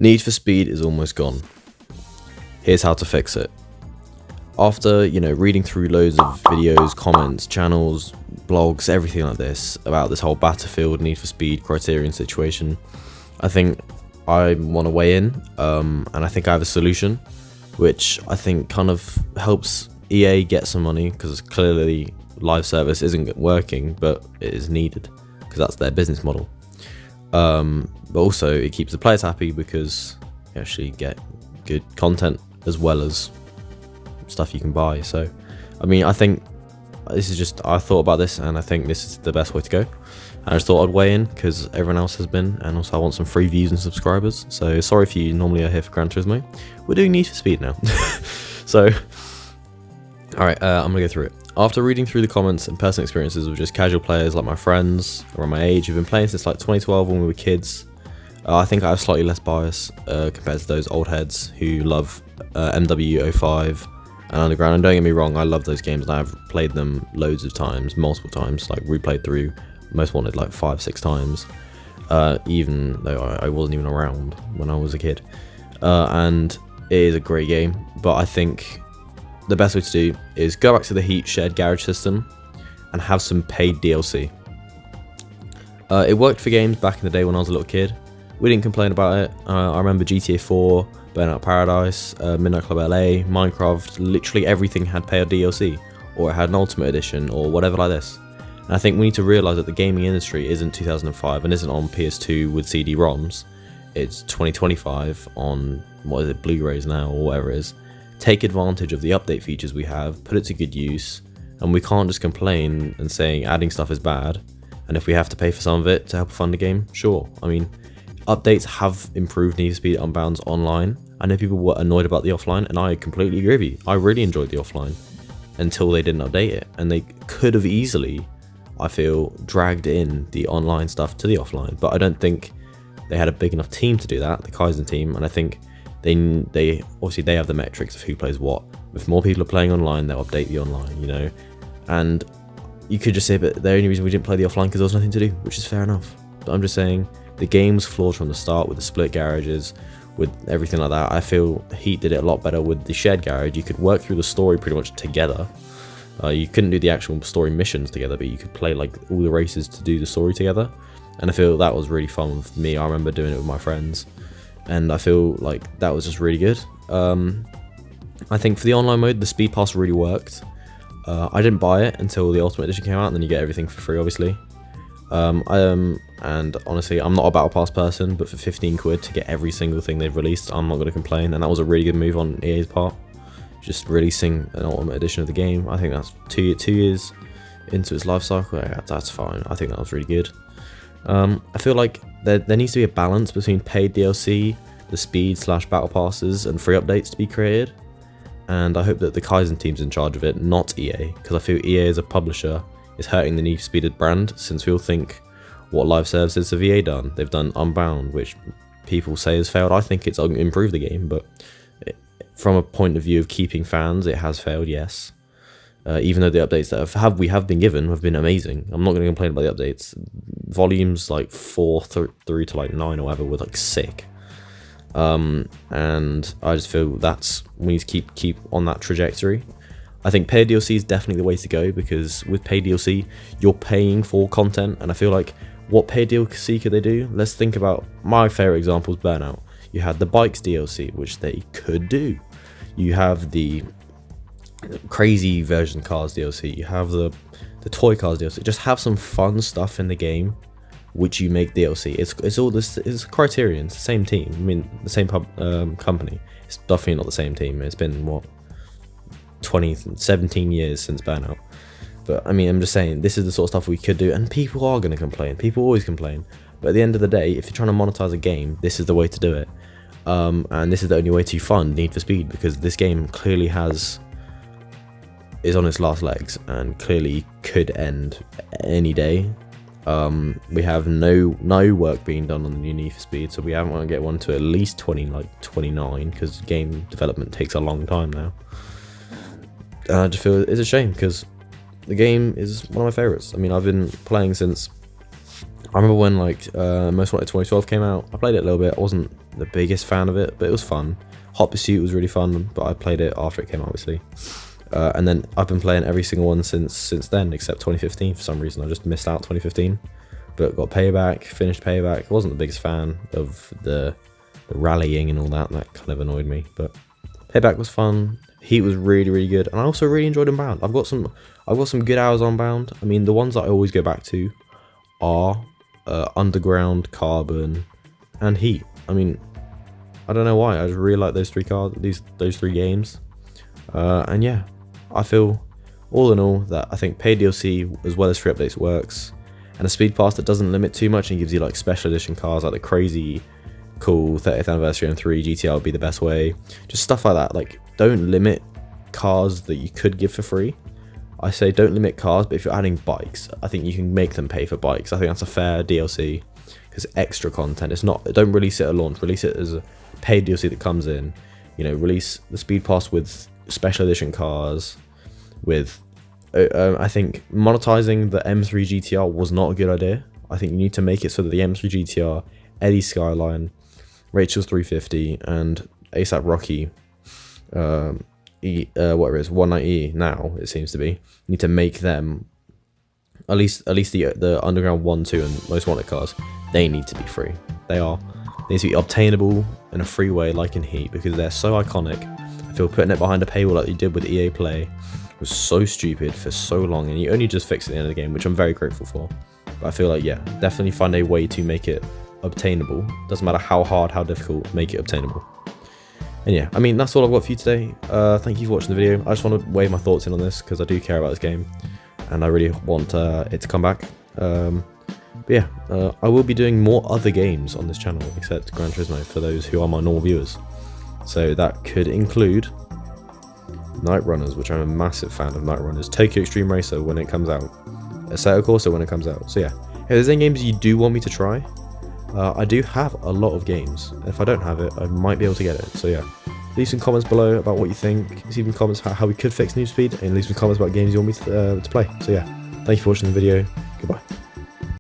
Need for Speed is almost gone. Here's how to fix it. After, reading through loads of videos, comments, channels, blogs, everything like this about this whole Battlefield Need for Speed Criterion situation, I think I want to weigh in, and I think I have a solution, which I think kind of helps EA get some money, because clearly live service isn't working, but it is needed, because that's their business model. But also it keeps the players happy, because you actually get good content as well as stuff you can buy. So I think this is just, I thought about this and I think this is the best way to go. I just thought I'd weigh in because everyone else has been, and also I want some free views and subscribers. So sorry if you normally are here for Gran Turismo. We're doing Need for Speed now. So alright, I'm gonna go through it. After reading through the comments and personal experiences of just casual players like my friends around my age who've been playing since like 2012 when we were kids, I think I have slightly less bias compared to those old heads who love MW05 and Underground. And don't get me wrong, I love those games and I've played them loads of times, multiple times, like replayed through Most Wanted like 5-6 times, even though I wasn't even around when I was a kid. And it is a great game, but I think the best way to do is go back to the Heat shared garage system and have some paid DLC. It worked for games back in the day when I was a little kid. We didn't complain about it. I remember GTA 4, Burnout Paradise, Midnight Club LA, Minecraft, literally everything had paid DLC, or it had an Ultimate Edition, or whatever like this. And I think we need to realise that the gaming industry isn't 2005 and isn't on PS2 with CD-ROMs. It's 2025 on, Blu-rays now, or whatever it is. Take advantage of the update features we have, put it to good use, and we can't just complain and saying adding stuff is bad. And if we have to pay for some of it to help fund the game, sure. Updates have improved Need for Speed Unbound's online. I know people were annoyed about the offline, and I completely agree with you. I really enjoyed the offline until they didn't update it, and they could have easily, I feel, dragged in the online stuff to the offline, but I don't think they had a big enough team to do that, the Kaizen team, and I think they obviously they have the metrics of who plays what. If more people are playing online, they'll update the online, and you could just say, but the only reason we didn't play the offline because there was nothing to do, which is fair enough. But I'm just saying, the game was flawed from the start with the split garages, with everything like that. I feel Heat did it a lot better with the shared garage. You could work through the story pretty much together. You couldn't do the actual story missions together, but you could play like all the races to do the story together. And I feel that was really fun with me. I remember doing it with my friends, and I feel like that was just really good. I think for the online mode, the speed pass really worked. I didn't buy it until the Ultimate Edition came out, and then you get everything for free, obviously. And honestly, I'm not a battle pass person, but for 15 quid to get every single thing they've released, I'm not going to complain. And that was a really good move on EA's part, just releasing an Ultimate Edition of the game. I think that's two years into its life cycle. Yeah, that's fine. I think that was really good. I feel like there needs to be a balance between paid DLC, the speed / battle passes, and free updates to be created. And I hope that the Kaizen team's in charge of it, not EA, because I feel EA as a publisher is hurting the Need for Speed brand, since we all think, what live services have EA done? They've done Unbound, which people say has failed. I think it's improved the game, but from a point of view of keeping fans, it has failed, yes. Even though the updates that we have been given have been amazing. I'm not going to complain about the updates. Volumes like 4 through to like 9 or whatever were like sick. And I just feel we need to keep on that trajectory. I think paid DLC is definitely the way to go, because with paid DLC, you're paying for content, and I feel like, what paid DLC could they do? Let's think about my favourite example is Burnout. You had the bikes DLC, which they could do. You have the crazy version cars DLC. You have the toy cars DLC. Just have some fun stuff in the game, which you make DLC. It's all this. It's Criterion. It's the same team. The same company. It's definitely not the same team. It's been 17 years since Burnout. But I'm just saying, this is the sort of stuff we could do, and people are going to complain. People always complain. But at the end of the day, if you're trying to monetize a game, this is the way to do it. And this is the only way to fund Need for Speed, because this game clearly is on its last legs and clearly could end any day. We have no work being done on the new Need for Speed, so we haven't want to get one to at least 29, because game development takes a long time now. And I just feel it's a shame, because the game is one of my favourites. I've been playing since I remember when like Most Wanted 2012 came out. I played it a little bit. I wasn't the biggest fan of it, but it was fun. Hot Pursuit was really fun, but I played it after it came out, obviously. And then I've been playing every single one since then, except 2015 for some reason. I just missed out 2015, but got Payback, finished Payback. I wasn't the biggest fan of the rallying and all that. That kind of annoyed me, but Payback was fun. Heat was really, really good, and I also really enjoyed Unbound. I've got some good hours on Unbound. I mean, the ones that I always go back to are Underground, Carbon, and Heat. I mean, I don't know why. I just really like those those three games. And yeah, I feel all in all that I think paid DLC as well as free updates works, and a speed pass that doesn't limit too much and gives you like special edition cars like the crazy cool 30th anniversary M3 GTR would be the best way. Just stuff like that. Like, don't limit cars that you could give for free. I say don't limit cars, but if you're adding bikes, I think you can make them pay for bikes. I think that's a fair DLC because extra content. It's not. Don't release it at launch. Release it as a paid DLC that comes in. You know, release the speed pass with special edition cars. With, I think monetizing the M3 GTR was not a good idea. I think you need to make it so that the M3 GTR, Eddie Skyline, Rachel's 350, and ASAP Rocky, whatever it is, 190 now it seems to be. You need to make them at least the Underground 1, 2, and Most Wanted cars. They need to be free. They need to be obtainable in a free way, like in Heat, because they're so iconic. I feel putting it behind a paywall like you did with EA Play was so stupid for so long, and you only just fixed it at the end of the game, which I'm very grateful for. But I feel like, yeah, definitely find a way to make it obtainable. Doesn't matter how hard, how difficult, make it obtainable. And yeah, I mean, that's all I've got for you today. Thank you for watching the video. I just want to wave my thoughts in on this because I do care about this game and I really want it to come back. But yeah, I will be doing more other games on this channel except Gran Turismo for those who are my normal viewers. So that could include Night Runners, which I'm a massive fan of. Night Runners, Tokyo Extreme Racer when it comes out, Assetto Corsa when it comes out. So yeah, if there's any games you do want me to try, I do have a lot of games. If I don't have it, I might be able to get it. So yeah, leave some comments below about what you think. Leave some comments how we could fix Need for Speed, and leave some comments about games you want me to play. So yeah, thank you for watching the video. Goodbye.